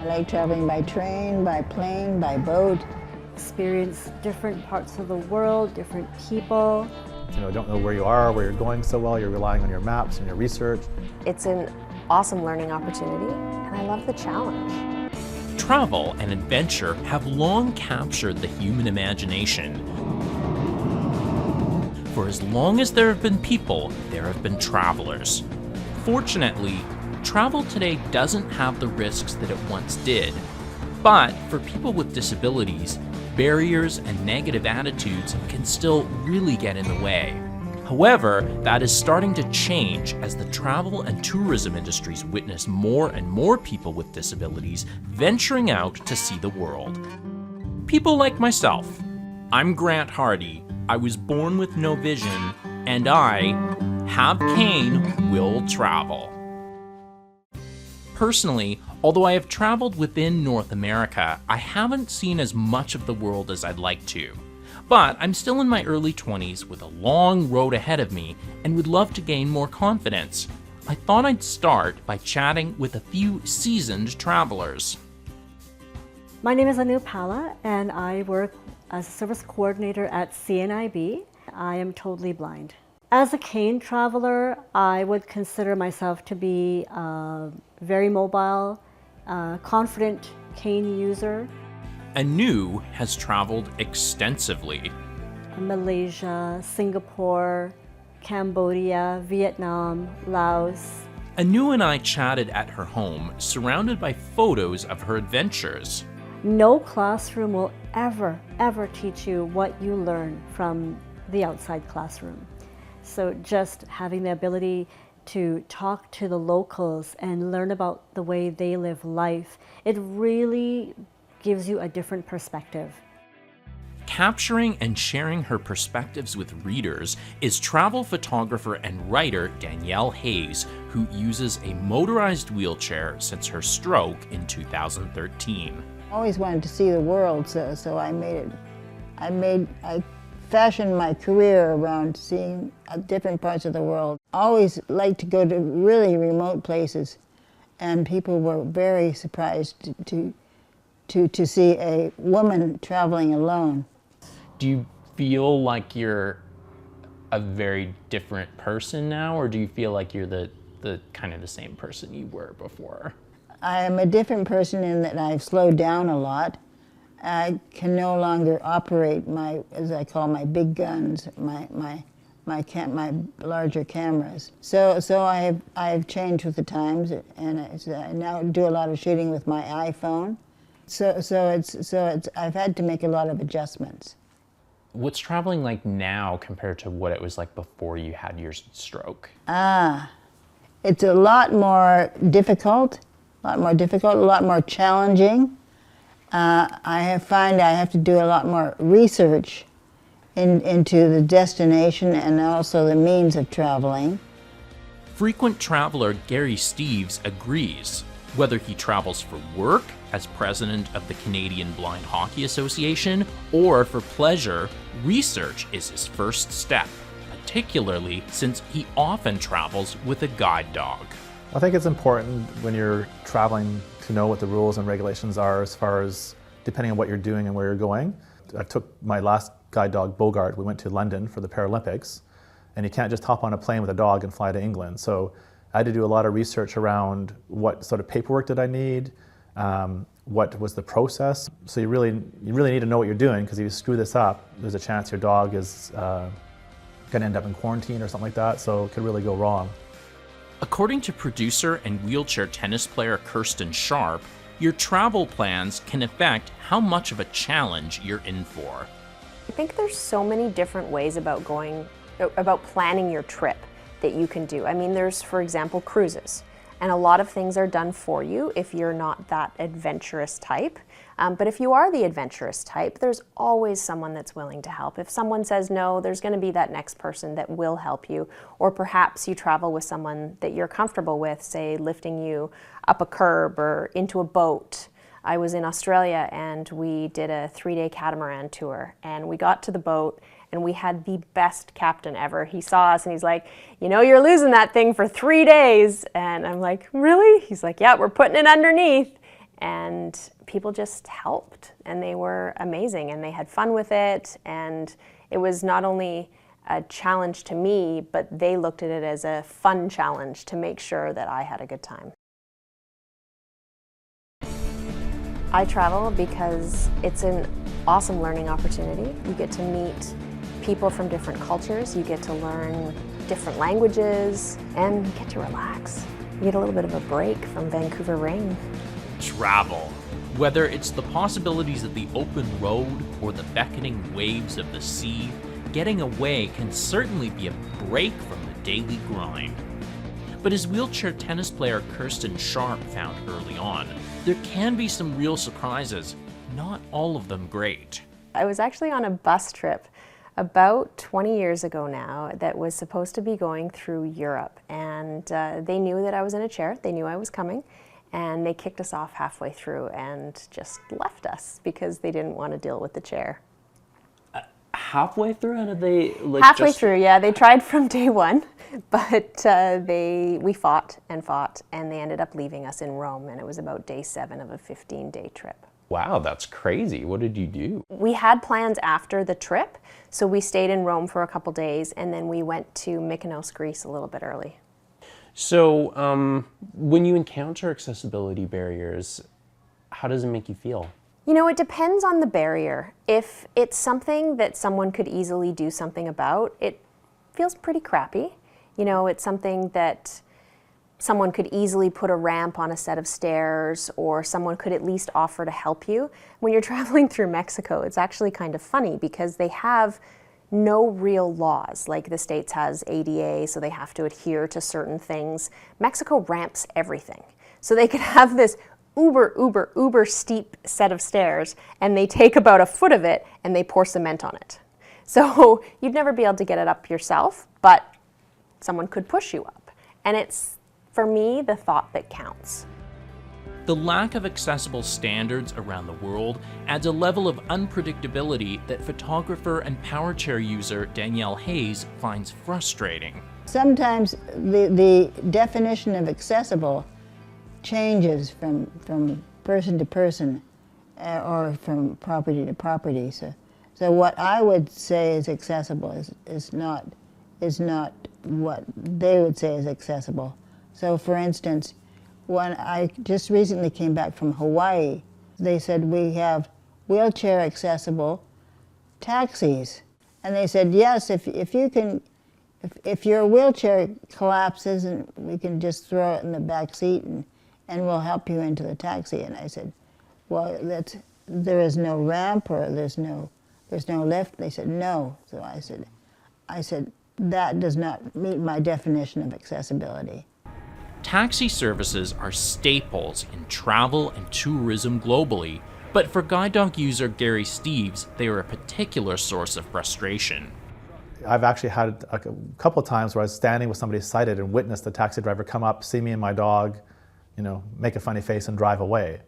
I like traveling by train, by plane, by boat. Experience different parts of the world, different people. Don't know where you are, where you're going so well, you're relying on your maps and your research. It's an awesome learning opportunity, and I love the challenge. Travel and adventure have long captured the human imagination. For as long as there have been people, there have been travelers. Fortunately, travel today doesn't have the risks that it once did. But for people with disabilities, barriers and negative attitudes can still really get in the way. However, that is starting to change as the travel and tourism industries witness more and more people with disabilities venturing out to see the world. People like myself. I'm Grant Hardy. I was born with no vision, and I have cane, will travel. Personally, although I have traveled within North America, I haven't seen as much of the world as I'd like to. But I'm still in my early 20s with a long road ahead of me and would love to gain more confidence. I thought I'd start by chatting with a few seasoned travelers. My name is Anu Pala, and I work as a service coordinator at CNIB. I am totally blind. As a cane traveler, I would consider myself to be a very mobile, confident cane user. Anu has traveled extensively. Malaysia, Singapore, Cambodia, Vietnam, Laos. Anu and I chatted at her home, surrounded by photos of her adventures. No classroom will ever teach you what you learn from the outside classroom. So just having the ability to talk to the locals and learn about the way they live life, it really gives you a different perspective. Capturing and sharing her perspectives with readers is travel photographer and writer Danielle Hayes, who uses a motorized wheelchair since her stroke in 2013. I always wanted to see the world, so I fashioned my career around seeing different parts of the world. I always liked to go to really remote places, and people were very surprised to see a woman traveling alone. Do you feel like you're a very different person now, or do you feel like you're the kind of the same person you were before? I am a different person in that I've slowed down a lot. I can no longer operate my, as I call my big guns, my larger cameras. So I have changed with the times, and I now do a lot of shooting with my iPhone. So I've had to make a lot of adjustments. What's traveling like now compared to what it was like before you had your stroke? It's a lot more difficult, a lot more challenging. I find I have to do a lot more research into the destination and also the means of traveling. Frequent traveler Gary Steeves agrees. Whether he travels for work as president of the Canadian Blind Hockey Association or for pleasure, research is his first step, particularly since he often travels with a guide dog. I think it's important when you're traveling to know what the rules and regulations are as far as depending on what you're doing and where you're going. I took my last guide dog, Bogart. We went to London for the Paralympics, and you can't just hop on a plane with a dog and fly to England. So I had to do a lot of research around what sort of paperwork did I need, what was the process. So you really need to know what you're doing, because if you screw this up, there's a chance your dog is going to end up in quarantine or something like that, so it could really go wrong. According to producer and wheelchair tennis player Kirsten Sharp, your travel plans can affect how much of a challenge you're in for. I think there's so many different ways about planning your trip that you can do. I mean, there's, for example, cruises. And a lot of things are done for you if you're not that adventurous type. But if you are the adventurous type, there's always someone that's willing to help. If someone says no, there's going to be that next person that will help you. Or perhaps you travel with someone that you're comfortable with, say lifting you up a curb or into a boat. I was in Australia and we did a 3-day catamaran tour, and we got to the boat and we had the best captain ever. He saw us and he's like, you know, you're losing that thing for 3 days. And I'm like, really? He's like, yeah, we're putting it underneath. and people just helped, and they were amazing, and they had fun with it, and it was not only a challenge to me, but they looked at it as a fun challenge to make sure that I had a good time. I travel because it's an awesome learning opportunity. You get to meet people from different cultures, you get to learn different languages, and you get to relax. You get a little bit of a break from Vancouver rain. Travel. Whether it's the possibilities of the open road or the beckoning waves of the sea, getting away can certainly be a break from the daily grind. But as wheelchair tennis player Kirsten Sharp found early on, there can be some real surprises, not all of them great. I was actually on a bus trip about 20 years ago now that was supposed to be going through Europe, and they knew that I was in a chair, they knew I was coming, and they kicked us off halfway through and just left us because they didn't want to deal with the chair. Halfway through? How did they halfway through, yeah. They tried from day one, but we fought, and they ended up leaving us in Rome, and it was about day 7 of a 15-day trip. Wow, that's crazy. What did you do? We had plans after the trip, so we stayed in Rome for a couple days, and then we went to Mykonos, Greece a little bit early. So when you encounter accessibility barriers, how does it make you feel? You know, it depends on the barrier. If it's something that someone could easily do something about, it feels pretty crappy. You know, it's something that someone could easily put a ramp on a set of stairs, or someone could at least offer to help you. When you're traveling through Mexico, it's actually kind of funny because they have no real laws. Like the States has ADA, so they have to adhere to certain things. Mexico ramps everything. So they could have this uber steep set of stairs, and they take about a foot of it and they pour cement on it. So you'd never be able to get it up yourself, but someone could push you up. And it's, for me, the thought that counts. The lack of accessible standards around the world adds a level of unpredictability that photographer and power chair user Danielle Hayes finds frustrating. Sometimes the definition of accessible changes from person to person or from property to property. So what I would say is accessible is not what they would say is accessible. So for instance, when I just recently came back from Hawaii, they said we have wheelchair accessible taxis. And they said, yes, if your wheelchair collapses, and we can just throw it in the back seat and we'll help you into the taxi. And I said, well, there is no ramp or there's no lift. They said, no. So I said, that does not meet my definition of accessibility. Taxi services are staples in travel and tourism globally, but for guide dog user Gary Steeves, they are a particular source of frustration. I've actually had a couple of times where I was standing with somebody sighted and witnessed the taxi driver come up, see me and my dog, you know, make a funny face and drive away.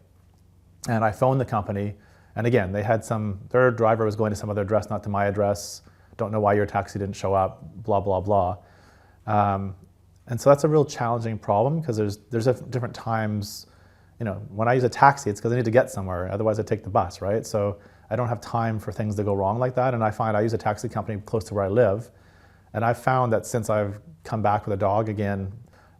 And I phoned the company, and again, they had their driver was going to some other address, not to my address, don't know why your taxi didn't show up, blah, blah, blah. And so that's a real challenging problem because there's different times, you know, when I use a taxi, it's because I need to get somewhere, otherwise I take the bus, right? So I don't have time for things to go wrong like that, and I find I use a taxi company close to where I live, and I've found that since I've come back with a dog again,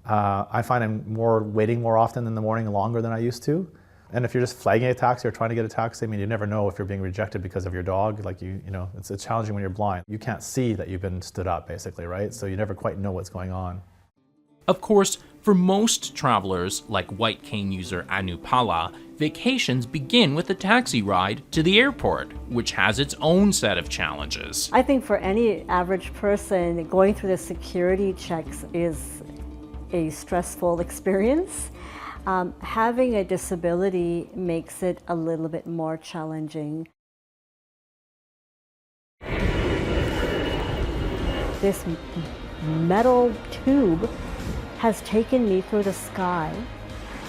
I find I'm waiting more often in the morning, longer than I used to. And if you're just flagging a taxi or trying to get a taxi, I mean, you never know if you're being rejected because of your dog. Like you know, it's challenging when you're blind. You can't see that you've been stood up, basically, right? So you never quite know what's going on. Of course, for most travelers, like white cane user Anu Pala, vacations begin with a taxi ride to the airport, which has its own set of challenges. I think for any average person, going through the security checks is a stressful experience. Having a disability makes it a little bit more challenging. This metal tube has taken me through the sky,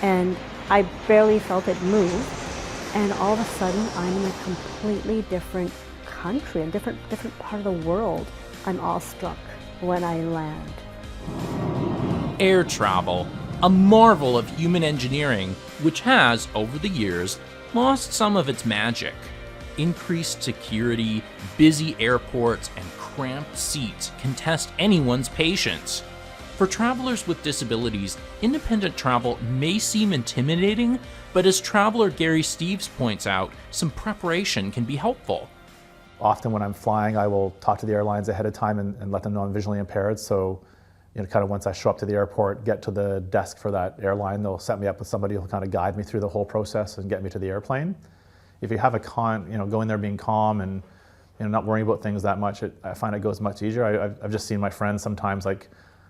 and I barely felt it move, and all of a sudden I'm in a completely different country, a different part of the world. I'm awestruck when I land. Air travel, a marvel of human engineering which has, over the years, lost some of its magic. Increased security, busy airports, and cramped seats can test anyone's patience. For travelers with disabilities, independent travel may seem intimidating, but as traveler Gary Steves points out, some preparation can be helpful. Often when I'm flying, I will talk to the airlines ahead of time and let them know I'm visually impaired. So, kind of once I show up to the airport, get to the desk for that airline, they'll set me up with somebody who'll kind of guide me through the whole process and get me to the airplane. If you have a go in there being calm and not worrying about things that much, I find it goes much easier. I've just seen my friends sometimes, like,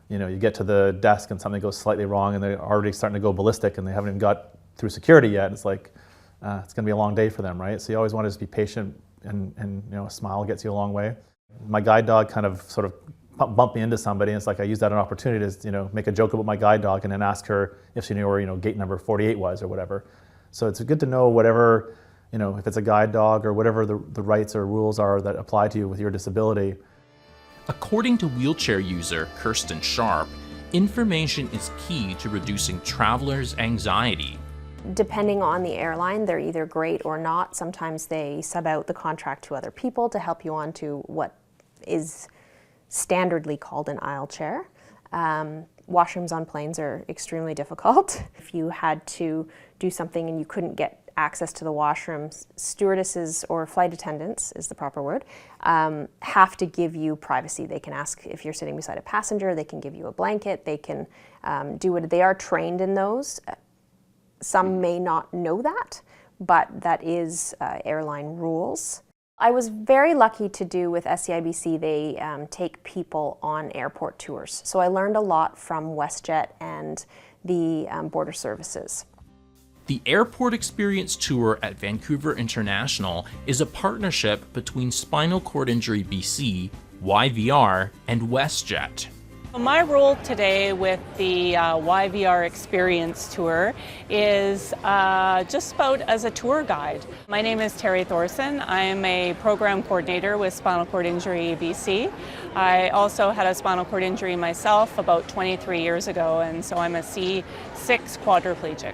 you get to the desk and something goes slightly wrong and they're already starting to go ballistic and they haven't even got through security yet. It's like, it's going to be a long day for them, right? So you always want to just be patient and a smile gets you a long way. My guide dog kind of sort of bumped me into somebody, and it's like I used that as an opportunity to make a joke about my guide dog and then ask her if she knew where gate number 48 was or whatever. So it's good to know whatever, if it's a guide dog or whatever the rights or rules are that apply to you with your disability. According to wheelchair user Kirsten Sharp, information is key to reducing travelers' anxiety. Depending on the airline, they're either great or not. Sometimes they sub out the contract to other people to help you onto what is standardly called an aisle chair. Washrooms on planes are extremely difficult. If you had to do something and you couldn't get access to the washrooms, stewardesses or flight attendants is the proper word, have to give you privacy. They can ask if you're sitting beside a passenger, they can give you a blanket, they can do what they are trained in those. Some may not know that, but that is airline rules. I was very lucky to do with SEIBC, they take people on airport tours. So I learned a lot from WestJet and the border services. The Airport Experience Tour at Vancouver International is a partnership between Spinal Cord Injury BC, YVR, and WestJet. My role today with the YVR Experience Tour is just about as a tour guide. My name is Terry Thorson. I'm a program coordinator with Spinal Cord Injury BC. I also had a spinal cord injury myself about 23 years ago, and so I'm a C6 quadriplegic.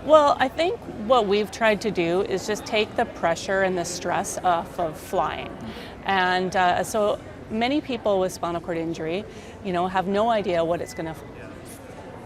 Well, I think what we've tried to do is just take the pressure and the stress off of flying. And so many people with spinal cord injury, have no idea what it's going to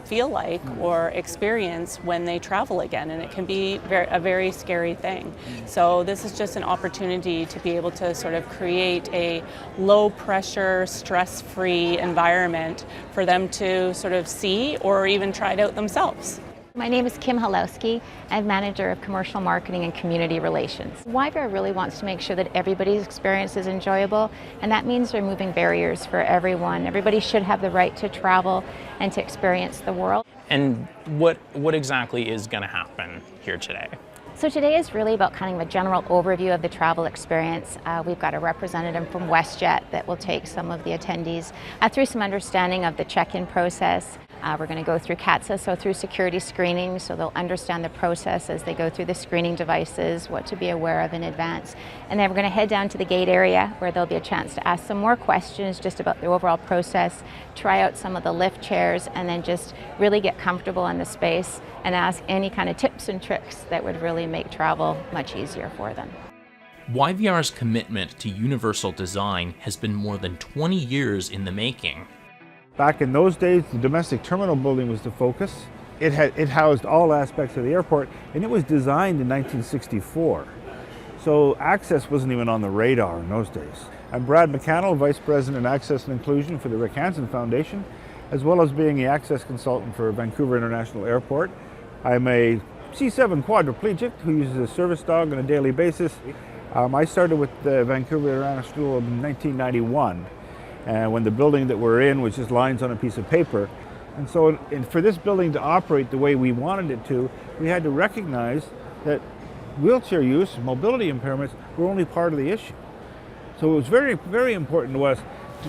feel like or experience when they travel again, and it can be a very scary thing. So this is just an opportunity to be able to sort of create a low pressure, stress-free environment for them to sort of see or even try it out themselves. My name is Kim Halowski. I'm Manager of Commercial Marketing and Community Relations. YVR really wants to make sure that everybody's experience is enjoyable, and that means removing barriers for everyone. Everybody should have the right to travel and to experience the world. And what exactly is going to happen here today? So today is really about kind of a general overview of the travel experience. We've got a representative from WestJet that will take some of the attendees through some understanding of the check-in process. We're going to go through CATSA, so through security screening, so they'll understand the process as they go through the screening devices, what to be aware of in advance. And then we're going to head down to the gate area where there'll be a chance to ask some more questions just about the overall process, try out some of the lift chairs, and then just really get comfortable in the space and ask any kind of tips and tricks that would really make travel much easier for them. YVR's commitment to universal design has been more than 20 years in the making. Back in those days, the domestic terminal building was the focus. It housed all aspects of the airport, and it was designed in 1964. So access wasn't even on the radar in those days. I'm Brad McCannell, Vice President Access and Inclusion for the Rick Hansen Foundation, as well as being the access consultant for Vancouver International Airport. I'm a C7 quadriplegic who uses a service dog on a daily basis. I started with the Vancouver International in 1991. When the building that we're in was just lines on a piece of paper. And so for this building to operate the way we wanted it to, we had to recognize that wheelchair use, mobility impairments, were only part of the issue. So it was very, very important to us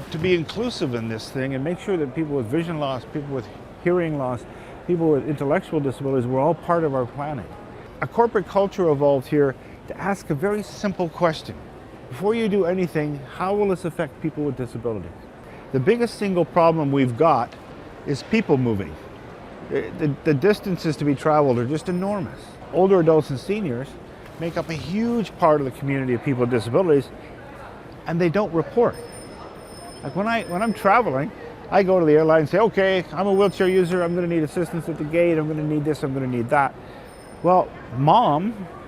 to be inclusive in this thing and make sure that people with vision loss, people with hearing loss, people with intellectual disabilities were all part of our planning. A corporate culture evolved here to ask a very simple question. Before you do anything, how will this affect people with disabilities? The biggest single problem we've got is people moving. The distances to be traveled are just enormous. Older adults and seniors make up a huge part of the community of people with disabilities, and they don't report. Like when I'm traveling, I go to the airline and say, okay, I'm a wheelchair user, I'm going to need assistance at the gate, I'm going to need this, I'm going to need that. Well,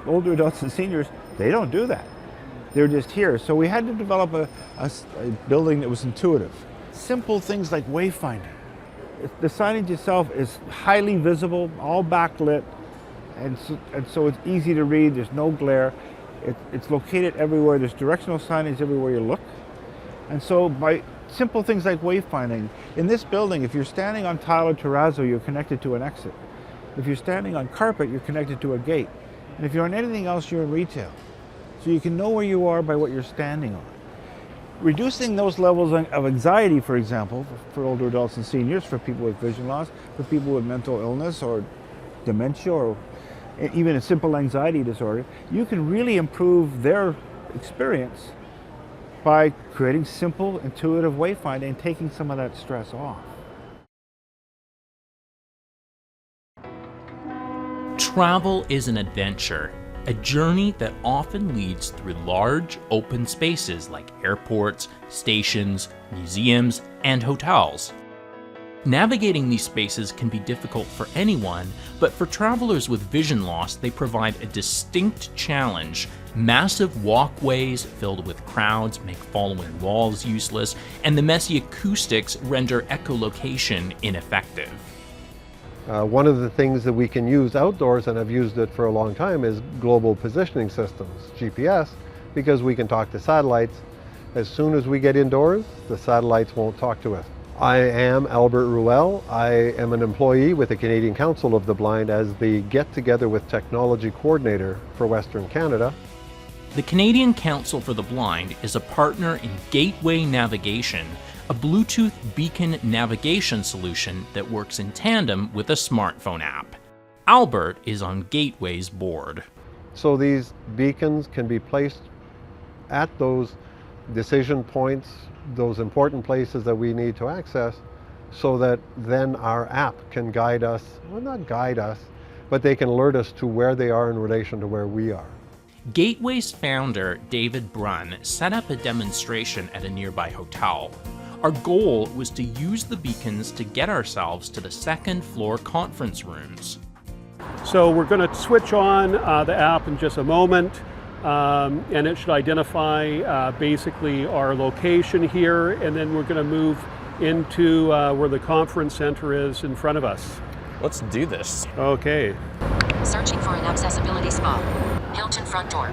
older adults and seniors, they don't do that. They're just here. So we had to develop a building that was intuitive. Simple things like wayfinding. The signage itself is highly visible, all backlit, and so it's easy to read, there's no glare. It's located everywhere, there's directional signage everywhere you look. And so by simple things like wayfinding, in this building, if you're standing on tile or terrazzo, you're connected to an exit. If you're standing on carpet, you're connected to a gate. And if you're on anything else, you're in retail. So you can know where you are by what you're standing on. Reducing those levels of anxiety, for example, for older adults and seniors, for people with vision loss, for people with mental illness or dementia or even a simple anxiety disorder, you can really improve their experience by creating simple, intuitive wayfinding and taking some of that stress off. Travel is an adventure, a journey that often leads through large, open spaces like airports, stations, museums, and hotels. Navigating these spaces can be difficult for anyone, but for travelers with vision loss, they provide a distinct challenge. Massive walkways filled with crowds make following walls useless, and the messy acoustics render echolocation ineffective. One of the things that we can use outdoors, and I've used it for a long time, is global positioning systems, GPS, because we can talk to satellites. As soon as we get indoors, the satellites won't talk to us. I am Albert Ruel. I am an employee with the Canadian Council of the Blind as the Get Together with Technology Coordinator for Western Canada. The Canadian Council for the Blind is a partner in Gateway Navigation, a Bluetooth beacon navigation solution that works in tandem with a smartphone app. Albert is on Gateway's board. So these beacons can be placed at those decision points, those important places that we need to access, so that then our app can guide us, well, not guide us, but they can alert us to where they are in relation to where we are. Gateway's founder, David Brunn, set up a demonstration at a nearby hotel. Our goal was to use the beacons to get ourselves to the second floor conference rooms. So we're going to switch on the app in just a moment, and it should identify basically our location here, and then we're going to move into where the conference center is in front of us. Let's do this. Okay. Searching for an accessibility spot. Hilton front door.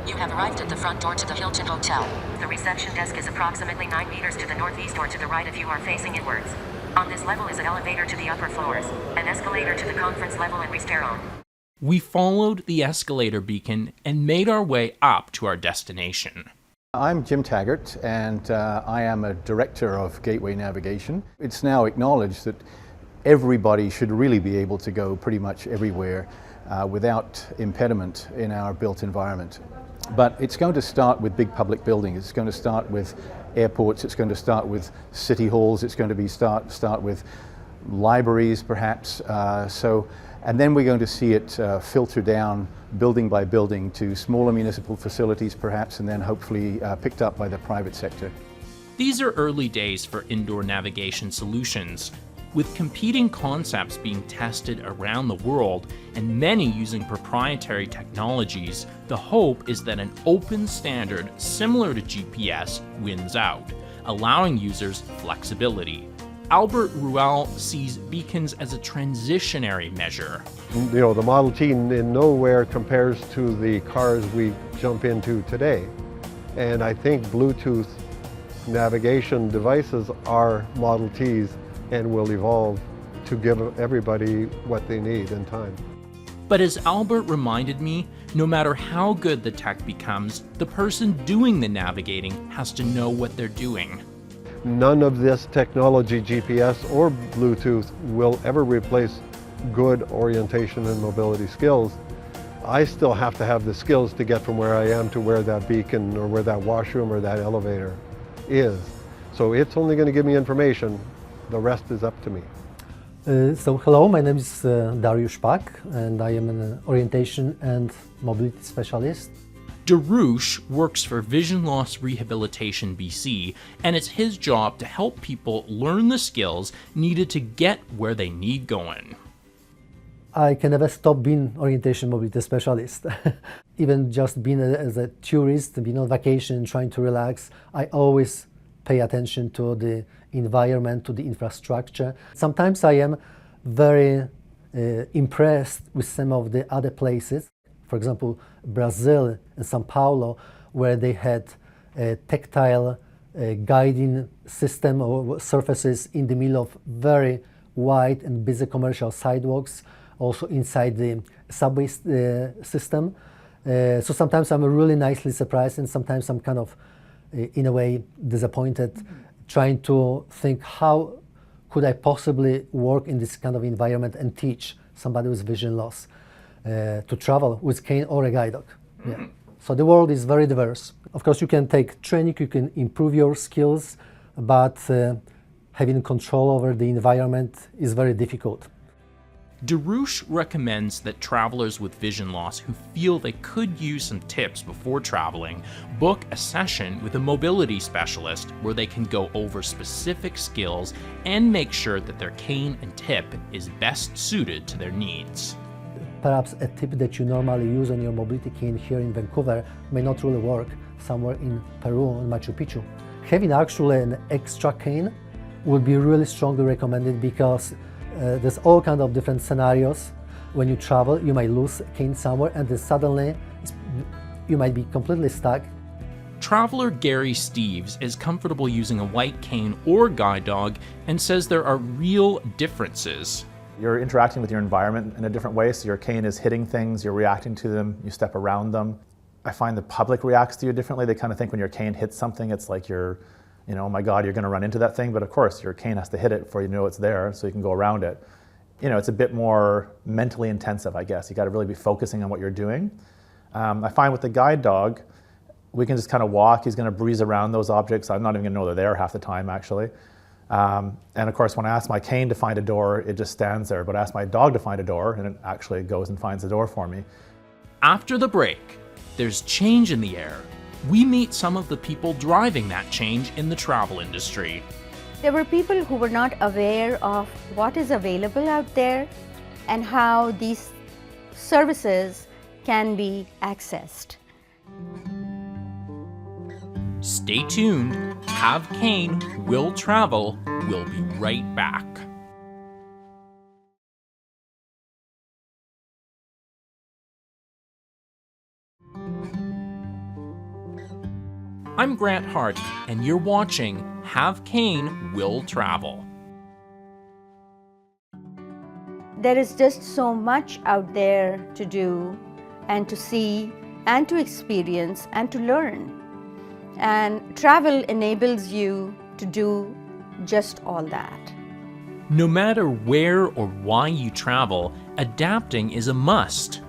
You have arrived at the front door to the Hilton Hotel. The reception desk is approximately 9 meters to the northeast or to the right if you are facing inwards. On this level is an elevator to the upper floors, an escalator to the conference level and restaurant. We followed the escalator beacon and made our way up to our destination. I'm Jim Taggart, and I am a director of Gateway Navigation. It's now acknowledged that everybody should really be able to go pretty much everywhere without impediment in our built environment. But it's going to start with big public buildings. It's going to start with airports. It's going to start with city halls. It's going to be start with libraries, perhaps. And then we're going to see it filter down building by building to smaller municipal facilities, perhaps, and then hopefully picked up by the private sector. These are early days for indoor navigation solutions, with competing concepts being tested around the world and many using proprietary technologies. The hope is that an open standard similar to GPS wins out, allowing users flexibility. Albert Ruel sees beacons as a transitionary measure. You know, the Model T in nowhere compares to the cars we jump into today. And I think Bluetooth navigation devices are Model Ts and will evolve to give everybody what they need in time. But as Albert reminded me, no matter how good the tech becomes, the person doing the navigating has to know what they're doing. None of this technology, GPS or Bluetooth, will ever replace good orientation and mobility skills. I still have to have the skills to get from where I am to where that beacon or where that washroom or that elevator is. So it's only going to give me information. The rest is up to me. So hello, my name is Dariusz Pak, and I am an orientation and mobility specialist. Darush works for Vision Loss Rehabilitation BC, and it's his job to help people learn the skills needed to get where they need going. I can never stop being orientation mobility specialist. Even just being as a tourist, being on vacation, trying to relax, I always pay attention to the environment, to the infrastructure. Sometimes I am very impressed with some of the other places. For example, Brazil and São Paulo, where they had a tactile guiding system or surfaces in the middle of very wide and busy commercial sidewalks, also inside the subway system. So sometimes I'm really nicely surprised, and sometimes I'm kind of, in a way, disappointed, trying to think how could I possibly work in this kind of environment and teach somebody with vision loss to travel with cane or a guide dog. Yeah. So the world is very diverse. Of course, you can take training, you can improve your skills, but having control over the environment is very difficult. Darush recommends that travelers with vision loss who feel they could use some tips before traveling book a session with a mobility specialist where they can go over specific skills and make sure that their cane and tip is best suited to their needs. Perhaps a tip that you normally use on your mobility cane here in Vancouver may not really work somewhere in Peru and Machu Picchu. Having actually an extra cane would be really strongly recommended, because there's all kinds of different scenarios. When you travel, you might lose a cane somewhere, and then suddenly you might be completely stuck. Traveler Gary Steves is comfortable using a white cane or guide dog and says there are real differences. You're interacting with your environment in a different way, so your cane is hitting things, you're reacting to them, you step around them. I find the public reacts to you differently. They kind of think when your cane hits something, it's like you're, oh my God, you're going to run into that thing. But of course, your cane has to hit it before you know it's there, so you can go around it. It's a bit more mentally intensive, I guess. You got to really be focusing on what you're doing. I find with the guide dog, we can just kind of walk. He's going to breeze around those objects. I'm not even going to know they're there half the time, actually. And of course, when I ask my cane to find a door, it just stands there. But I ask my dog to find a door, and it actually goes and finds the door for me. After the break, there's change in the air. We meet some of the people driving that change in the travel industry. There were people who were not aware of what is available out there and how these services can be accessed. Stay tuned. Have Cane, Will Travel. We'll be right back. I'm Grant Hardy, and you're watching Have Cane, Will Travel. There is just so much out there to do and to see and to experience and to learn. And travel enables you to do just all that. No matter where or why you travel, adapting is a must.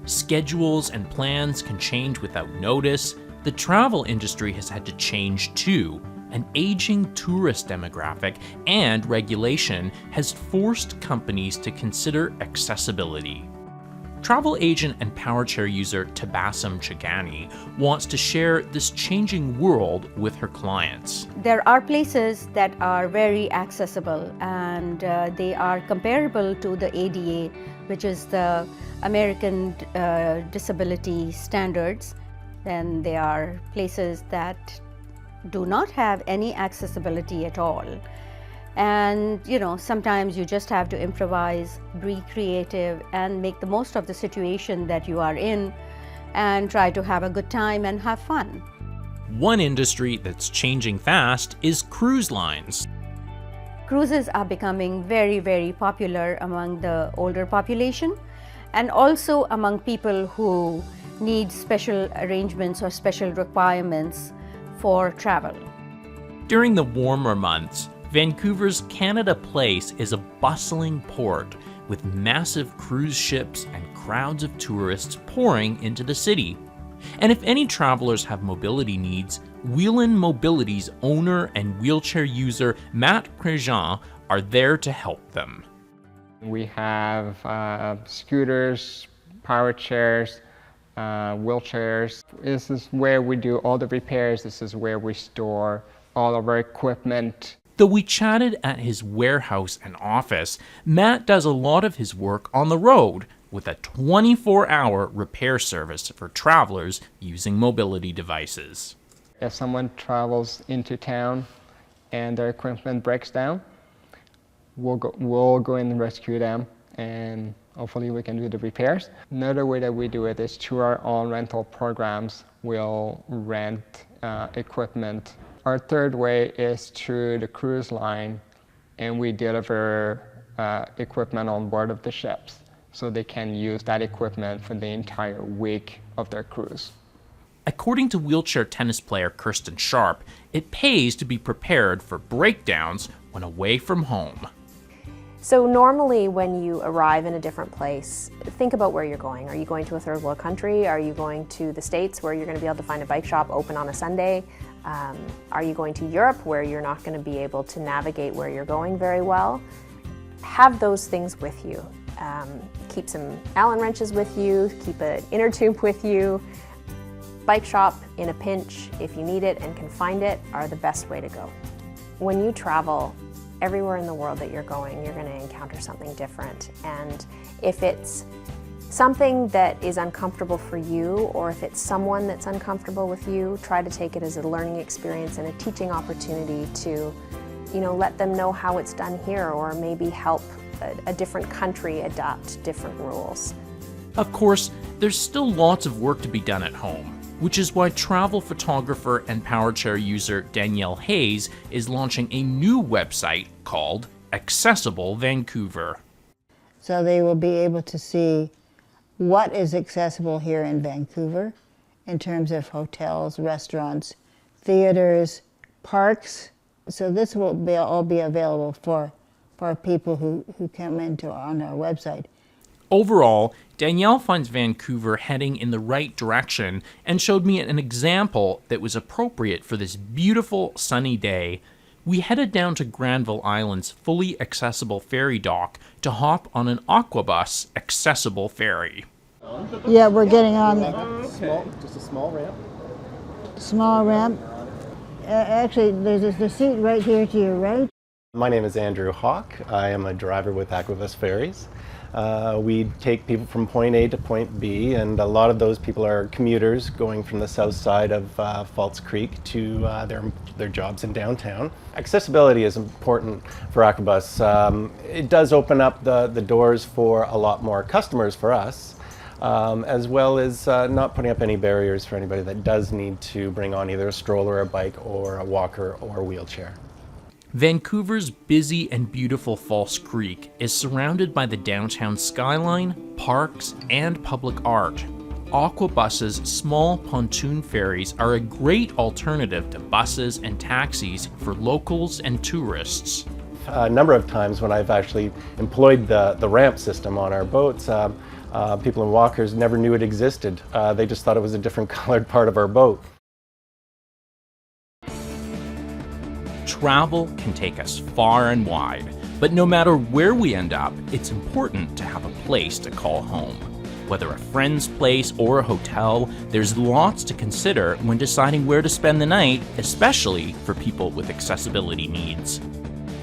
Schedules and plans can change without notice. The travel industry has had to change too. An aging tourist demographic and regulation has forced companies to consider accessibility. Travel agent and power chair user Tabassum Chagani wants to share this changing world with her clients. There are places that are very accessible, and they are comparable to the ADA, which is the American Disability Standards. Then there are places that do not have any accessibility at all. And sometimes you just have to improvise, be creative, and make the most of the situation that you are in and try to have a good time and have fun. One industry that's changing fast is cruise lines. Cruises are becoming very, very popular among the older population, and also among people who need special arrangements or special requirements for travel. During the warmer months, Vancouver's Canada Place is a bustling port with massive cruise ships and crowds of tourists pouring into the city. And if any travelers have mobility needs, Wheelin Mobility's owner and wheelchair user Matt Prejean are there to help them. We have scooters, power chairs, wheelchairs. This is where we do all the repairs. This is where we store all of our equipment. Though we chatted at his warehouse and office, Matt does a lot of his work on the road with a 24-hour repair service for travelers using mobility devices. If someone travels into town and their equipment breaks down, we'll go in and rescue them, and hopefully we can do the repairs. Another way that we do it is through our own rental programs. We'll rent equipment. Our third way is through the cruise line, and we deliver equipment on board of the ships so they can use that equipment for the entire week of their cruise. According to wheelchair tennis player Kirsten Sharp, it pays to be prepared for breakdowns when away from home. So normally when you arrive in a different place, think about where you're going. Are you going to a third world country? Are you going to the States where you're going to be able to find a bike shop open on a Sunday? Are you going to Europe where you're not going to be able to navigate where you're going very well? Have those things with you. Keep some Allen wrenches with you, keep an inner tube with you. Bike shop in a pinch, if you need it and can find it, are the best way to go. When you travel, everywhere in the world that you're going, you're going to encounter something different. And if it's something that is uncomfortable for you, or if it's someone that's uncomfortable with you, try to take it as a learning experience and a teaching opportunity to, let them know how it's done here, or maybe help a different country adapt different rules. Of course, there's still lots of work to be done at home, which is why travel photographer and power chair user Danielle Hayes is launching a new website called Accessible Vancouver. So they will be able to see what is accessible here in Vancouver in terms of hotels, restaurants, theaters, parks. So this will all be available for people who come on our website. Overall, Danielle finds Vancouver heading in the right direction and showed me an example that was appropriate for this beautiful sunny day. We headed down to Granville Island's fully accessible ferry dock to hop on an Aquabus accessible ferry. Yeah, we're getting on Just a small ramp. Small ramp. Actually, there's the seat right here to your right. My name is Andrew Hawk. I am a driver with Aquabus Ferries. We take people from point A to point B, and a lot of those people are commuters going from the south side of False Creek to their jobs in downtown. Accessibility is important for Aquabus. It does open up the doors for a lot more customers for us, as well as not putting up any barriers for anybody that does need to bring on either a stroller, a bike, or a walker or a wheelchair. Vancouver's busy and beautiful False Creek is surrounded by the downtown skyline, parks, and public art. Aquabus's small pontoon ferries are a great alternative to buses and taxis for locals and tourists. A number of times when I've actually employed the ramp system on our boats, people in walkers never knew it existed. They just thought it was a different colored part of our boat. Travel can take us far and wide, but no matter where we end up, it's important to have a place to call home. Whether a friend's place or a hotel, there's lots to consider when deciding where to spend the night, especially for people with accessibility needs.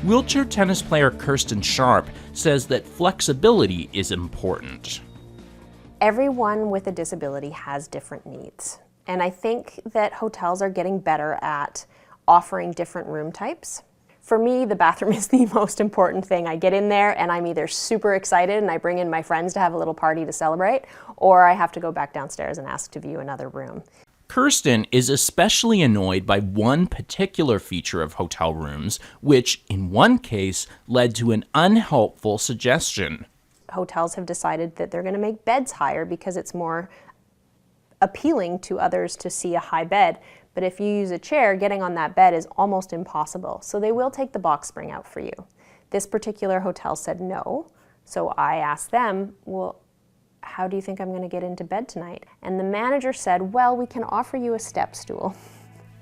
Wheelchair tennis player Kirsten Sharp says that flexibility is important. Everyone with a disability has different needs, and I think that hotels are getting better at offering different room types. For me, the bathroom is the most important thing. I get in there and I'm either super excited and I bring in my friends to have a little party to celebrate, or I have to go back downstairs and ask to view another room. Kirsten is especially annoyed by one particular feature of hotel rooms, which in one case led to an unhelpful suggestion. Hotels have decided that they're going to make beds higher because it's more appealing to others to see a high bed. But if you use a chair, getting on that bed is almost impossible. So they will take the box spring out for you. This particular hotel said no. So I asked them, well, how do you think I'm going to get into bed tonight? And the manager said, well, we can offer you a step stool.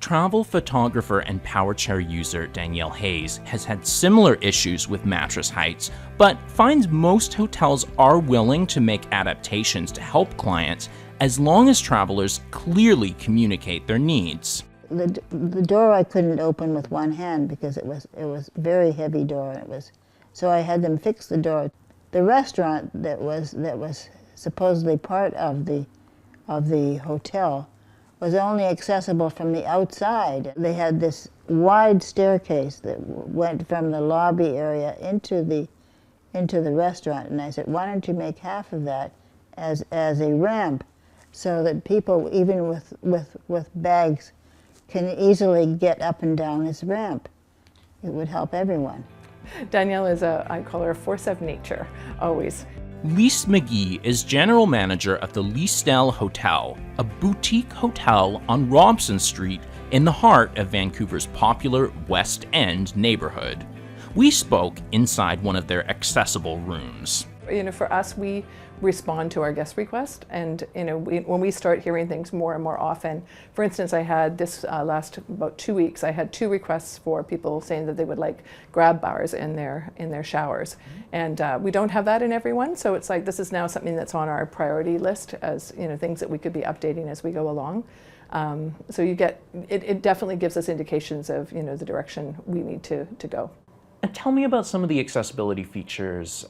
Travel photographer and power chair user Danielle Hayes has had similar issues with mattress heights, but finds most hotels are willing to make adaptations to help clients as long as travelers clearly communicate their needs. The door I couldn't open with one hand because it was a very heavy door. So I had them fix the door. The restaurant that was supposedly part of the hotel was only accessible from the outside. They had this wide staircase that went from the lobby area into the restaurant, and I said, why don't you make half of that as a ramp so that people, even with bags, can easily get up and down this ramp. It would help everyone. Danielle is I call her a force of nature, always. Lise McGee is general manager of the Lisdale Hotel, a boutique hotel on Robson Street in the heart of Vancouver's popular West End neighborhood. We spoke inside one of their accessible rooms. For us, we respond to our guest request, and when we start hearing things more and more often, for instance, I had this last about 2 weeks, I had 2 requests for people saying that they would like grab bars in their showers, and we don't have that in everyone, so it's like this is now something that's on our priority list as things that we could be updating as we go along. So you get it definitely gives us indications of the direction we need to go. And tell me about some of the accessibility features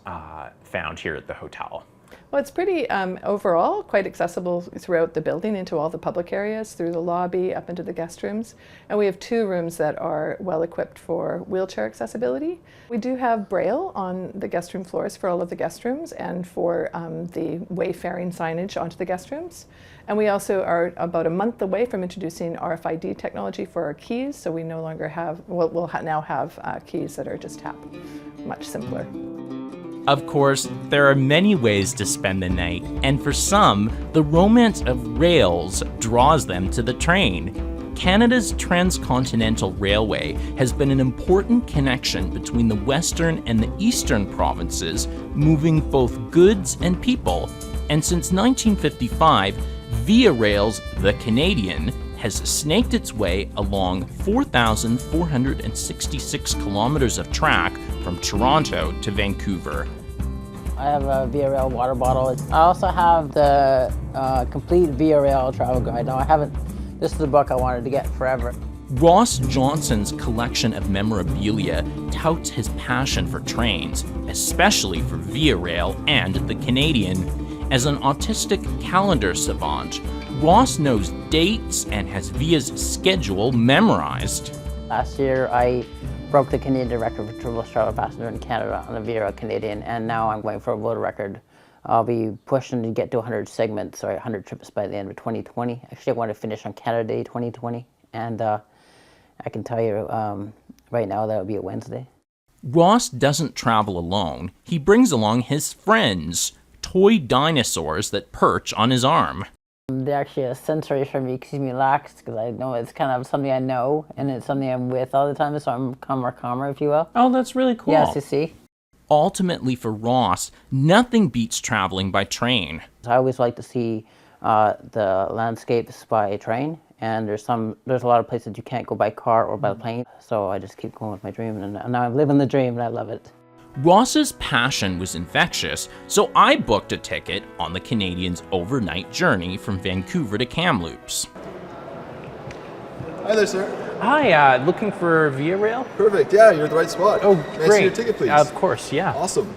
found here at the hotel. Well, it's pretty, overall, quite accessible throughout the building into all the public areas, through the lobby, up into the guest rooms. And we have 2 rooms that are well equipped for wheelchair accessibility. We do have Braille on the guest room floors for all of the guest rooms and for the wayfaring signage onto the guest rooms. And we also are about a month away from introducing RFID technology for our keys, so we no longer have, we'll now have keys that are just tap, much simpler. Of course, there are many ways to spend the night, and for some, the romance of rails draws them to the train. Canada's transcontinental railway has been an important connection between the western and the eastern provinces, moving both goods and people. And since 1955, Via Rail's The Canadian has snaked its way along 4,466 kilometers of track from Toronto to Vancouver. I have a Via Rail water bottle. I also have the complete Via Rail travel guide. Now this is the book I wanted to get forever. Ross Johnson's collection of memorabilia touts his passion for trains, especially for Via Rail and the Canadian. As an autistic calendar savant, Ross knows dates and has Via's schedule memorized. Last year, I broke the Canadian record for toughest travel passenger in Canada on the VERA Canadian, and now I'm going for a world record. I'll be pushing to get to 100 segments, or 100 trips by the end of 2020. Actually, I want to finish on Canada Day 2020, and I can tell you right now that will be a Wednesday. Ross doesn't travel alone. He brings along his friends, toy dinosaurs that perch on his arm. They're actually a sensory for me, keeps me relaxed, because I know it's kind of something I know, and it's something I'm with all the time, so I'm calmer, if you will. Oh, that's really cool. Yes, you see. Ultimately for Ross, nothing beats traveling by train. I always like to see the landscapes by train, and there's a lot of places you can't go by car or by plane, so I just keep going with my dream, and now I'm living the dream, and I love it. Ross's passion was infectious, so I booked a ticket on the Canadian's overnight journey from Vancouver to Kamloops. Hi there, sir. Hi, looking for Via Rail? Perfect, yeah, you're at the right spot. Oh, Can I great. see your ticket, please? Of course, yeah. Awesome.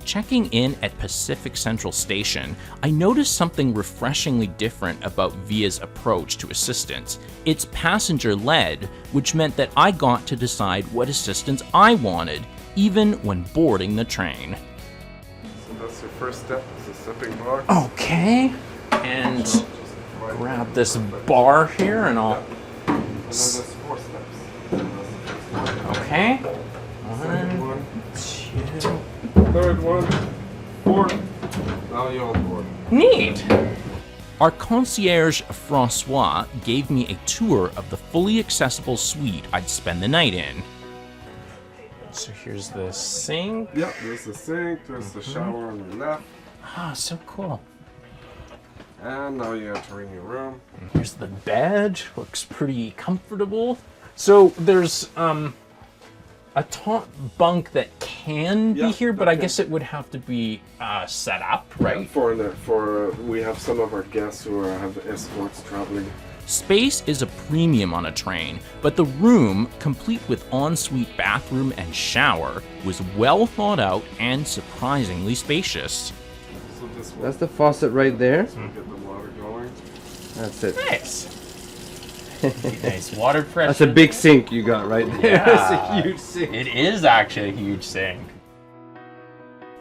Checking in at Pacific Central Station, I noticed something refreshingly different about Via's approach to assistance. It's passenger-led, which meant that I got to decide what assistance I wanted, even when boarding the train. So that's your first step, is the stepping bar. Okay, and grab this bar here and I'll... And then there's 4 steps. Okay. Second 1, 2. Third one. 4th. Now you're on board. Neat. Our concierge, Francois, gave me a tour of the fully accessible suite I'd spend the night in. So here's the sink. Yep, there's the sink, there's the shower on your left. Ah, so cool. And now you enter in your room. Here's the bed, looks pretty comfortable. So there's a top bunk that can be here, but I guess it would have to be set up, right? Yeah, we have some of our guests who have escorts traveling. Space is a premium on a train, but the room, complete with ensuite bathroom and shower, was well thought out and surprisingly spacious. So this That's the faucet right there. So get the water going. That's it. Nice. Nice water pressure. That's a big sink you got right there. Yeah, That's a huge sink. It is actually a huge sink.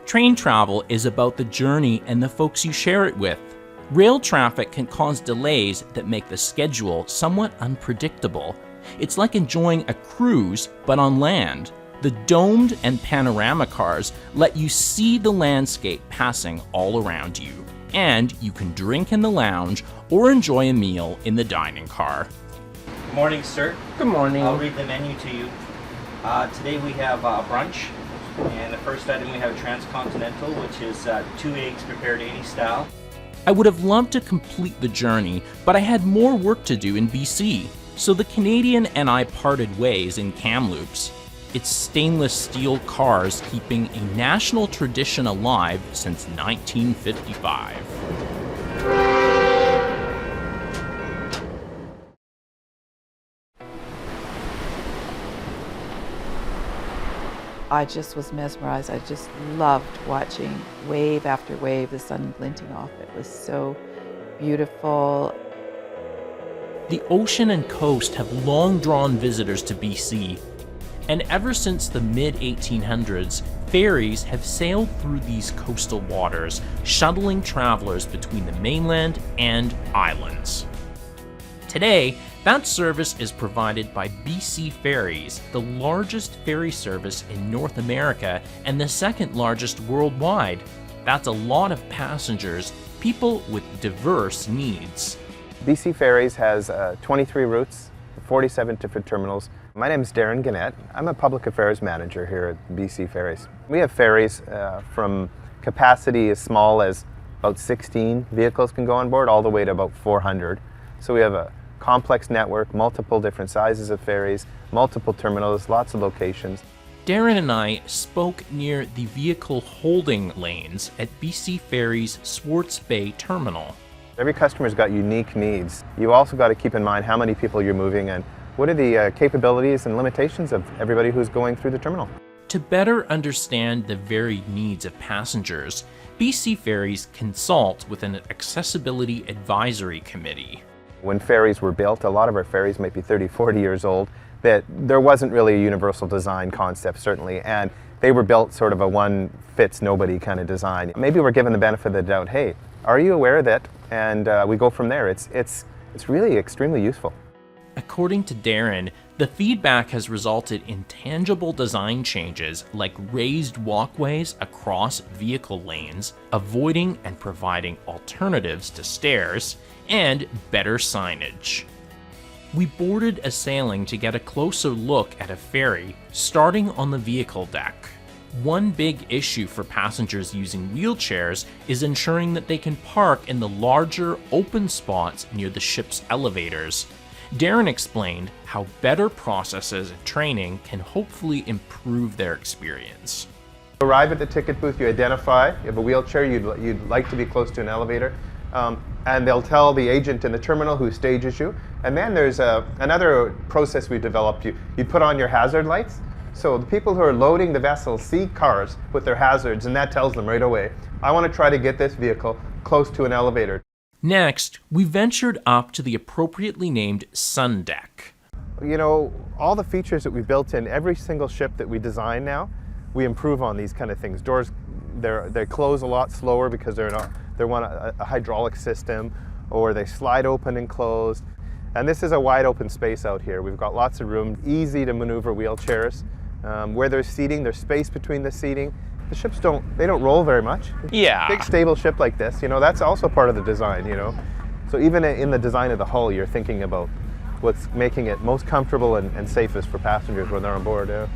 Train travel is about the journey and the folks you share it with. Rail traffic can cause delays that make the schedule somewhat unpredictable. It's like enjoying a cruise, but on land. The domed and panorama cars let you see the landscape passing all around you. And you can drink in the lounge or enjoy a meal in the dining car. Good morning, sir. Good morning. I'll read the menu to you. Today we have brunch, and the first item we have transcontinental, which is 2 eggs prepared 80 style. I would have loved to complete the journey, but I had more work to do in BC, so the Canadian and I parted ways in Kamloops. It's stainless steel cars keeping a national tradition alive since 1955. I just was mesmerized. I just loved watching wave after wave, the sun glinting off. It was so beautiful. The ocean and coast have long drawn visitors to BC, and ever since the mid-1800s, ferries have sailed through these coastal waters, shuttling travelers between the mainland and islands. Today, that service is provided by BC Ferries, the largest ferry service in North America and the second largest worldwide. That's a lot of passengers, people with diverse needs. BC Ferries has 23 routes, 47 different terminals. My name is Darren Gannett. I'm a public affairs manager here at BC Ferries. We have ferries from capacity as small as about 16 vehicles can go on board, all the way to about 400. So we have a complex network, multiple different sizes of ferries, multiple terminals, lots of locations. Darren and I spoke near the vehicle holding lanes at BC Ferries Swartz Bay Terminal. Every customer's got unique needs. You also got to keep in mind how many people you're moving and what are the capabilities and limitations of everybody who's going through the terminal. To better understand the varied needs of passengers, BC Ferries consult with an accessibility advisory committee. When ferries were built, a lot of our ferries might be 30, 40 years old, that there wasn't really a universal design concept, certainly, and they were built sort of a one-fits-nobody kind of design. Maybe we're given the benefit of the doubt, hey, are you aware of that? And we go from there. It's really extremely useful. According to Darren, the feedback has resulted in tangible design changes like raised walkways across vehicle lanes, avoiding and providing alternatives to stairs, and better signage. We boarded a sailing to get a closer look at a ferry, starting on the vehicle deck. One big issue for passengers using wheelchairs is ensuring that they can park in the larger, open spots near the ship's elevators. Darren explained how better processes and training can hopefully improve their experience. You arrive at the ticket booth, you identify, you have a wheelchair, you'd like to be close to an elevator, and they'll tell the agent in the terminal who stages you. And then there's another process we developed. You put on your hazard lights, so the people who are loading the vessel see cars with their hazards, and that tells them right away, I want to try to get this vehicle close to an elevator. Next, we ventured up to the appropriately named sun deck. You know, all the features that we built in every single ship that we design now, we improve on these kind of things. Doors, they close a lot slower because they're a hydraulic system, or they slide open and close. And this is a wide open space out here. We've got lots of room, easy to maneuver wheelchairs. Where there's seating, there's space between the seating. The ships don't roll very much. Yeah. Big stable ship like this, you know, that's also part of the design, you know. So even in the design of the hull, you're thinking about what's making it most comfortable and safest for passengers when they're on board. Yeah.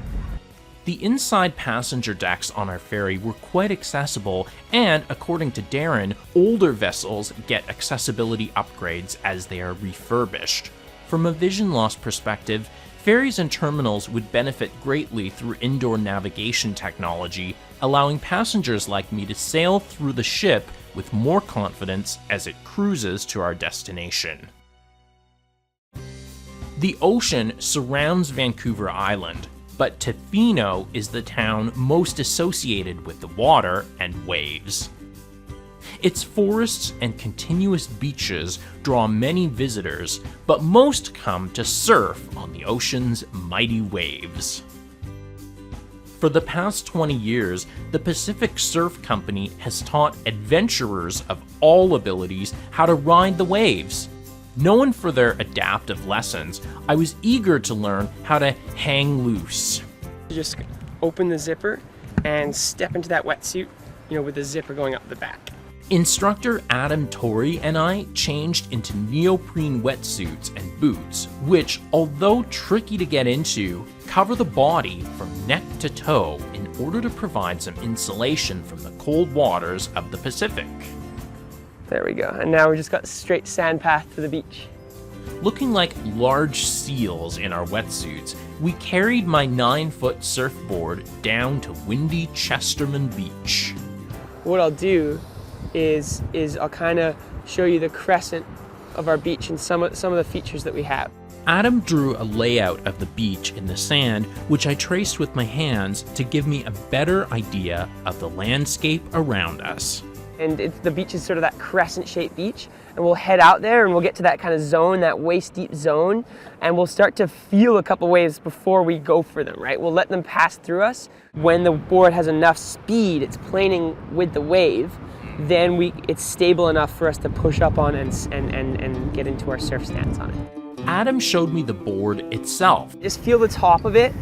The inside passenger decks on our ferry were quite accessible, and according to Darren, older vessels get accessibility upgrades as they are refurbished. From a vision loss perspective, ferries and terminals would benefit greatly through indoor navigation technology, allowing passengers like me to sail through the ship with more confidence as it cruises to our destination. The ocean surrounds Vancouver Island, but Tofino is the town most associated with the water and waves. Its forests and continuous beaches draw many visitors, but most come to surf on the ocean's mighty waves. For the past 20 years, the Pacific Surf Company has taught adventurers of all abilities how to ride the waves. Known for their adaptive lessons, I was eager to learn how to hang loose. Just open the zipper and step into that wetsuit, with the zipper going up the back. Instructor Adam Torrey and I changed into neoprene wetsuits and boots, which, although tricky to get into, cover the body from neck to toe in order to provide some insulation from the cold waters of the Pacific. There we go, and now we just got a straight sand path to the beach. Looking like large seals in our wetsuits, we carried my 9-foot surfboard down to windy Chesterman Beach. What I'll do is I'll kind of show you the crescent of our beach and some of the features that we have. Adam drew a layout of the beach in the sand, which I traced with my hands to give me a better idea of the landscape around us. And the beach is sort of that crescent-shaped beach, and we'll head out there and we'll get to that kind of zone, that waist-deep zone, and we'll start to feel a couple waves before we go for them, right? We'll let them pass through us. When the board has enough speed, it's planing with the wave, then it's stable enough for us to push up on and get into our surf stance on it. Adam showed me the board itself. Just feel the top of it.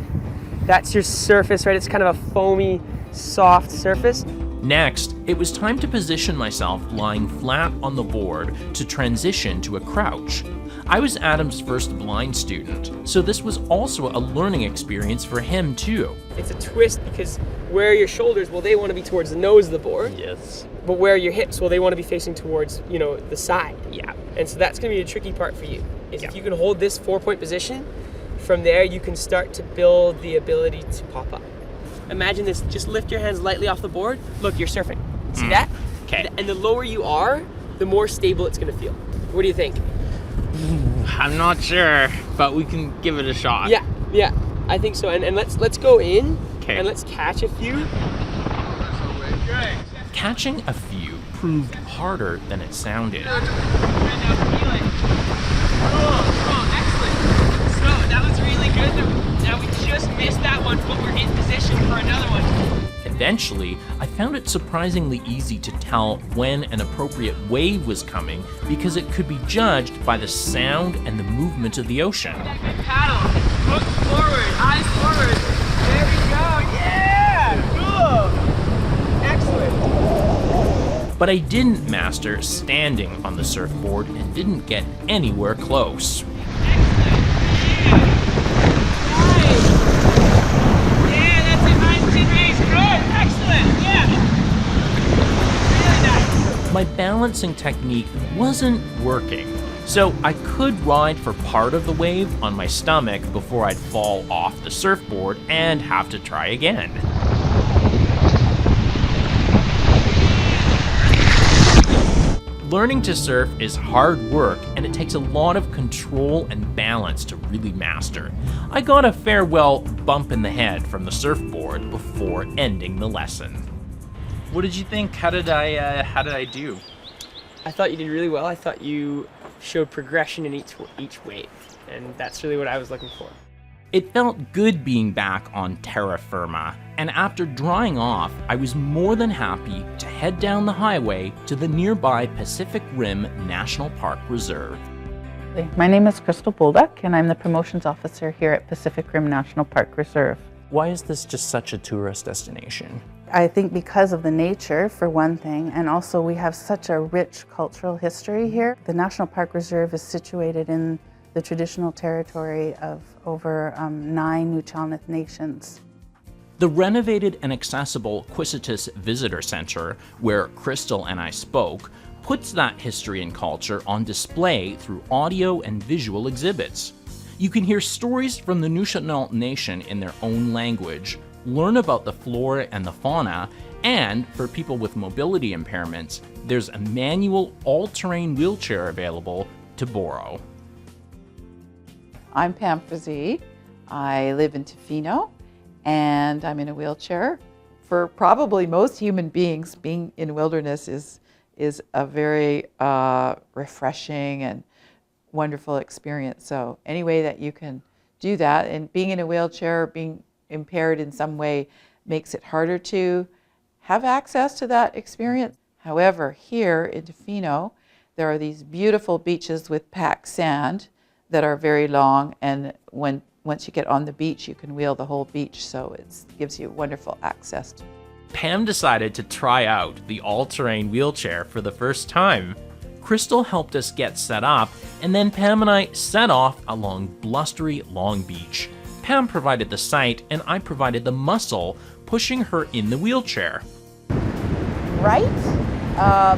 That's your surface, right? It's kind of a foamy, soft surface. Next, it was time to position myself lying flat on the board to transition to a crouch. I was Adam's first blind student, so this was also a learning experience for him too. It's a twist because where are your shoulders? Well, they want to be towards the nose of the board. Yes. But where are your hips? Well, they want to be facing towards, the side. Yeah. And so that's going to be the tricky part for you. If you can hold this 4-point position, from there you can start to build the ability to pop up. Imagine this, just lift your hands lightly off the board. Look, you're surfing. See that? Okay. And the lower you are, the more stable it's gonna feel. What do you think? I'm not sure, but we can give it a shot. Yeah, I think so. And let's go in, okay, and let's catch a few. Catching a few proved harder than it sounded. That was really good. Now we just missed that one, but we're in position for another one. Eventually, I found it surprisingly easy to tell when an appropriate wave was coming because it could be judged by the sound and the movement of the ocean. Paddle, look forward, eyes forward. There we go, yeah, cool. Excellent. But I didn't master standing on the surfboard and didn't get anywhere close. My balancing technique wasn't working, so I could ride for part of the wave on my stomach before I'd fall off the surfboard and have to try again. Learning to surf is hard work, and it takes a lot of control and balance to really master. I got a farewell bump in the head from the surfboard before ending the lesson. What did you think? How did I do? I thought you did really well. I thought you showed progression in each wave, and that's really what I was looking for. It felt good being back on terra firma, and after drying off, I was more than happy to head down the highway to the nearby Pacific Rim National Park Reserve. My name is Crystal Bolduck, and I'm the promotions officer here at Pacific Rim National Park Reserve. Why is this just such a tourist destination? I think because of the nature, for one thing, and also we have such a rich cultural history here. The National Park Reserve is situated in the traditional territory of over 9 Nuu-chah-nulth nations. The renovated and accessible Quisitus Visitor Center, where Crystal and I spoke, puts that history and culture on display through audio and visual exhibits. You can hear stories from the Nushatnal Nation in their own language, learn about the flora and the fauna, and for people with mobility impairments, there's a manual all-terrain wheelchair available to borrow. I'm Pam Frazee. I live in Tofino, and I'm in a wheelchair. For probably most human beings, being in wilderness is a very refreshing and wonderful experience. So any way that you can do that, and being in a wheelchair, being impaired in some way, makes it harder to have access to that experience. However, here in Tofino, there are these beautiful beaches with packed sand that are very long, and once you get on the beach, you can wheel the whole beach, so it gives you wonderful access. Pam decided to try out the all-terrain wheelchair for the first time. Crystal helped us get set up, and then Pam and I set off along blustery Long Beach. Pam provided the sight, and I provided the muscle, pushing her in the wheelchair. Right?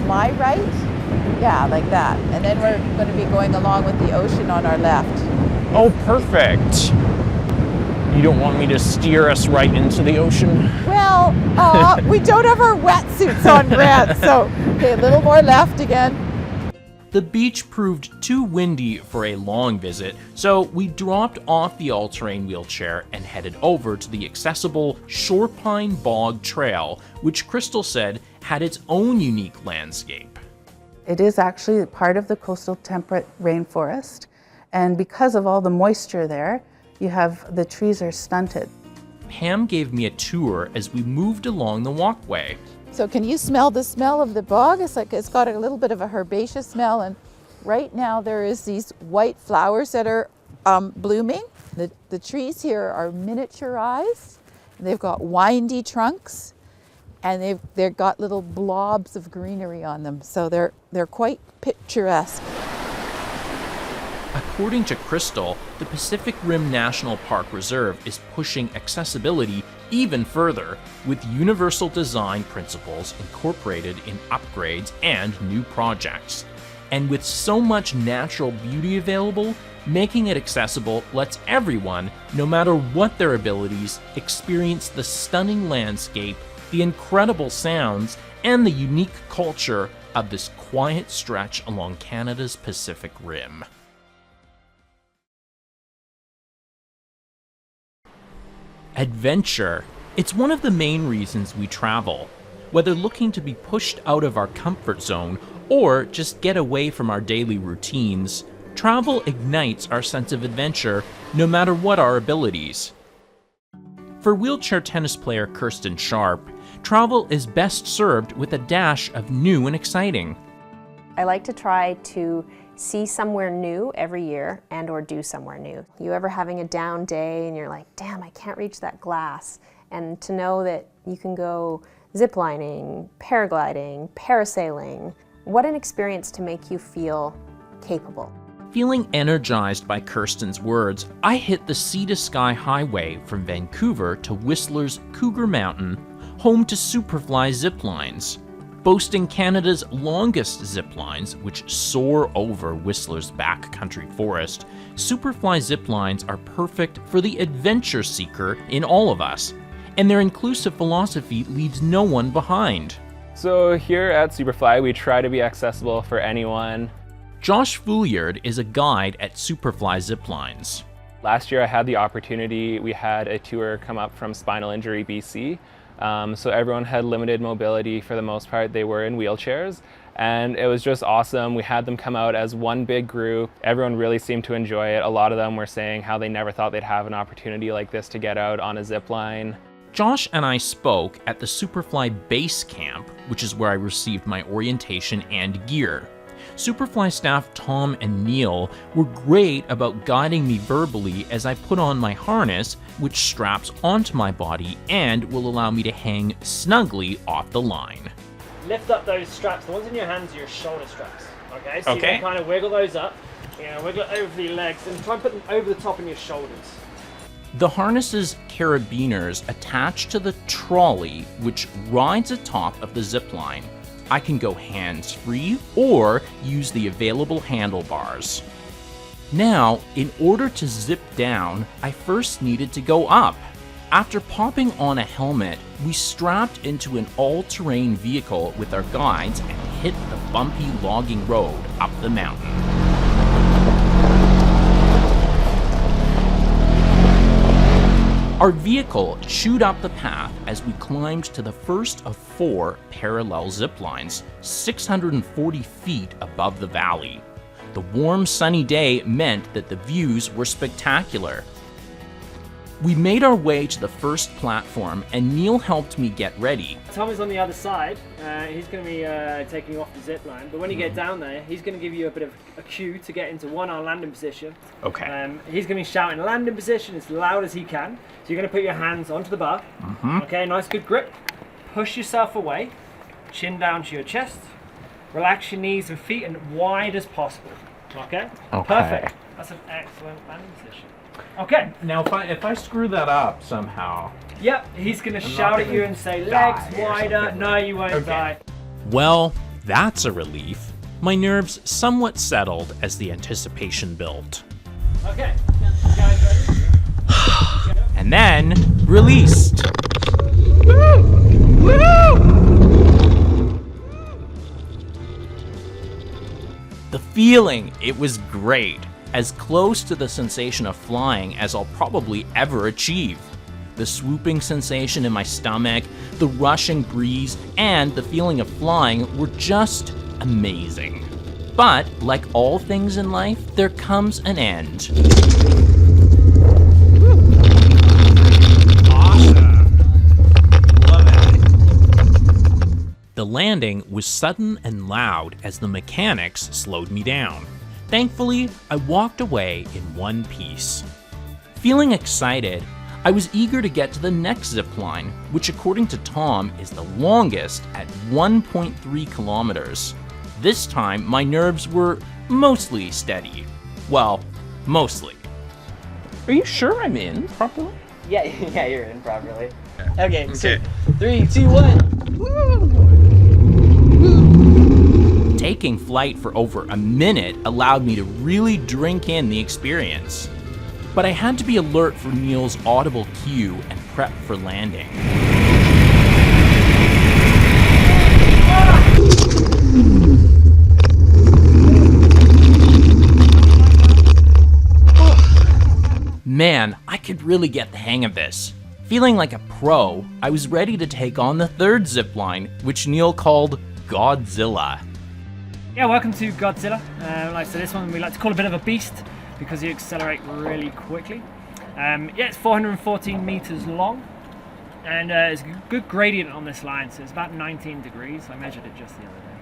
My right? Yeah, like that. And then we're going to be going along with the ocean on our left. Oh, perfect. You don't want me to steer us right into the ocean? Well, we don't have our wetsuits on, Grant, so okay, a little more left again. The beach proved too windy for a long visit, so we dropped off the all-terrain wheelchair and headed over to the accessible Shorepine Bog Trail, which Crystal said had its own unique landscape. It is actually part of the coastal temperate rainforest, and because of all the moisture there, the trees are stunted. Pam gave me a tour as we moved along the walkway. So can you smell the smell of the bog? It's like it's got a little bit of a herbaceous smell, and right now there is these white flowers that are blooming. The trees here are miniaturized. They've got windy trunks, and they've got little blobs of greenery on them. So they're quite picturesque. According to Crystal, the Pacific Rim National Park Reserve is pushing accessibility even further, with universal design principles incorporated in upgrades and new projects. And with so much natural beauty available, making it accessible lets everyone, no matter what their abilities, experience the stunning landscape, the incredible sounds, and the unique culture of this quiet stretch along Canada's Pacific Rim. Adventure. It's one of the main reasons we travel. Whether looking to be pushed out of our comfort zone or just get away from our daily routines, travel ignites our sense of adventure no matter what our abilities. For wheelchair tennis player Kirsten Sharp, travel is best served with a dash of new and exciting. I like to try to see somewhere new every year and or do somewhere new. You ever having a down day and you're like, damn, I can't reach that glass. And to know that you can go ziplining, paragliding, parasailing, what an experience to make you feel capable. Feeling energized by Kirsten's words, I hit the Sea to Sky Highway from Vancouver to Whistler's Cougar Mountain, home to Superfly ziplines. Boasting Canada's longest ziplines, which soar over Whistler's backcountry forest, Superfly ziplines are perfect for the adventure seeker in all of us, and their inclusive philosophy leaves no one behind. So here at Superfly, we try to be accessible for anyone. Josh Fouliard is a guide at Superfly ziplines. Last year I had the opportunity, we had a tour come up from Spinal Injury BC. So everyone had limited mobility for the most part. They were in wheelchairs, and it was just awesome. We had them come out as one big group. Everyone really seemed to enjoy it. A lot of them were saying how they never thought they'd have an opportunity like this to get out on a zip line. Josh and I spoke at the Superfly Base Camp, which is where I received my orientation and gear. Superfly staff Tom and Neil were great about guiding me verbally as I put on my harness, which straps onto my body and will allow me to hang snugly off the line. Lift up those straps. The ones in your hands are your shoulder straps. Okay, so Okay. you can kind of wiggle those up, wiggle it over your legs and try and put them over the top of your shoulders. The harness's carabiners attach to the trolley, which rides atop of the zip line. I can go hands-free or use the available handlebars. Now, in order to zip down, I first needed to go up. After popping on a helmet, we strapped into an all-terrain vehicle with our guides and hit the bumpy logging road up the mountain. Our vehicle chewed up the path as we climbed to the first of 4 parallel zip lines, 640 feet above the valley. The warm, sunny day meant that the views were spectacular. We made our way to the first platform, and Neil helped me get ready. Tom is on the other side. He's going to be taking you off the zip line, but when you get down there, he's going to give you a bit of a cue to get into our landing position. Okay. He's going to be shouting landing position as loud as he can. So you're going to put your hands onto the bar. Okay, nice good grip. Push yourself away, chin down to your chest. Relax your knees and feet and wide as possible. Okay? Perfect. That's an excellent landing position. Okay. Now, if I screw that up somehow... Yep, he's going to shout at you and say, legs wider. No, you won't die. Well, that's a relief. My nerves somewhat settled as the anticipation built. Okay. Guys ready? And then, released. The feeling, it was great. As close to the sensation of flying as I'll probably ever achieve. The swooping sensation in my stomach, the rushing breeze, and the feeling of flying were just amazing. But, like all things in life, there comes an end. Awesome. Love it. The landing was sudden and loud as the mechanics slowed me down. Thankfully, I walked away in one piece. Feeling excited, I was eager to get to the next zip line, which according to Tom is the longest at 1.3 kilometers. This time, my nerves were mostly steady. Well, mostly. Are you sure I'm in properly? Yeah, you're in properly. Okay. So 3, 2, 1. Woo! Taking flight for over a minute allowed me to really drink in the experience. But I had to be alert for Neil's audible cue and prep for landing. Man, I could really get the hang of this. Feeling like a pro, I was ready to take on the third zip line, which Neil called Godzilla. Yeah, welcome to Godzilla. Like I said, this one we like to call a bit of a beast because you accelerate really quickly. Yeah, it's 414 meters long, and there's a good gradient on this line, so it's about 19 degrees. I measured it just the other day.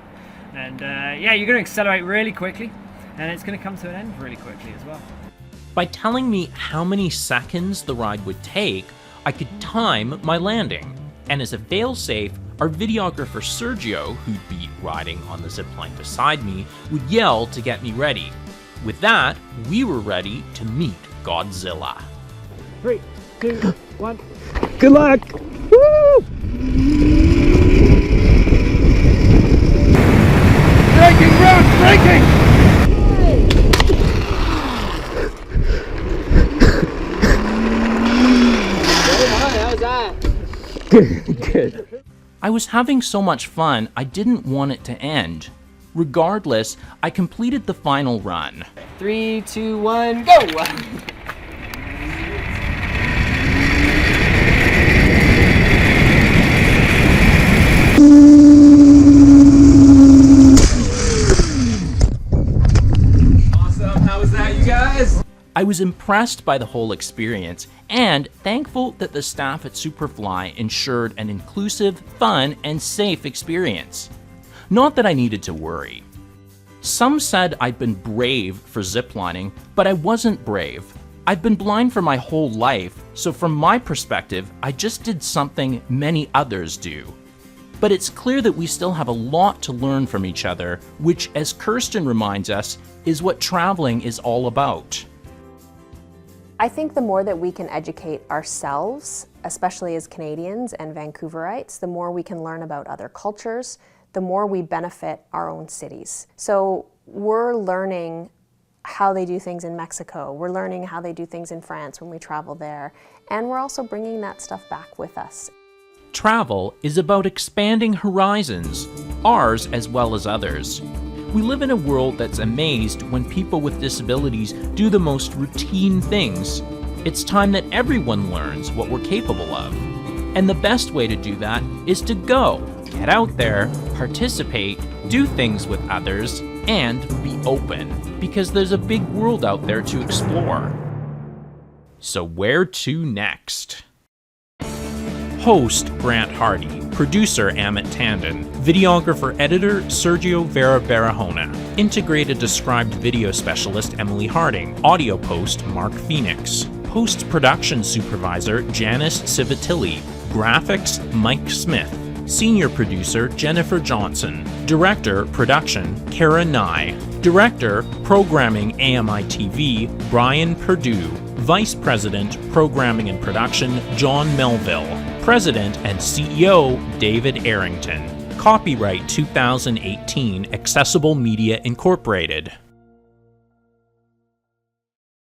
And yeah, you're going to accelerate really quickly, and it's going to come to an end really quickly as well. By telling me how many seconds the ride would take, I could time my landing. And as a failsafe, our videographer Sergio, who'd be riding on the zipline beside me, would yell to get me ready. With that, we were ready to meet Godzilla. 3, 2, 1. Good luck! Woo! Braking, run, braking! How's that? Good. I was having so much fun, I didn't want it to end. Regardless, I completed the final run. 3, 2, 1, go! Awesome, how was that, you guys? I was impressed by the whole experience and thankful that the staff at Superfly ensured an inclusive, fun, and safe experience. Not that I needed to worry. Some said I'd been brave for ziplining, but I wasn't brave. I've been blind for my whole life, so from my perspective, I just did something many others do. But it's clear that we still have a lot to learn from each other, which, as Kirsten reminds us, is what traveling is all about. I think the more that we can educate ourselves, especially as Canadians and Vancouverites, the more we can learn about other cultures, the more we benefit our own cities. So we're learning how they do things in Mexico, we're learning how they do things in France when we travel there, and we're also bringing that stuff back with us. Travel is about expanding horizons, ours as well as others. We live in a world that's amazed when people with disabilities do the most routine things. It's time that everyone learns what we're capable of. And the best way to do that is to go, get out there, participate, do things with others, and be open, because there's a big world out there to explore. So where to next? Host Grant Hardy, producer Amit Tandon, videographer editor Sergio VERA-BARAHONA, integrated described video specialist Emily Harding, audio post Mark Phoenix, post-production supervisor Janice Civitilli, graphics Mike Smith, senior producer Jennifer Johnson, director production Kara Nye, director programming AMI TV Brian Perdue, vice president programming and production John Melville, president and CEO David Arrington. Copyright 2018 Accessible Media Incorporated.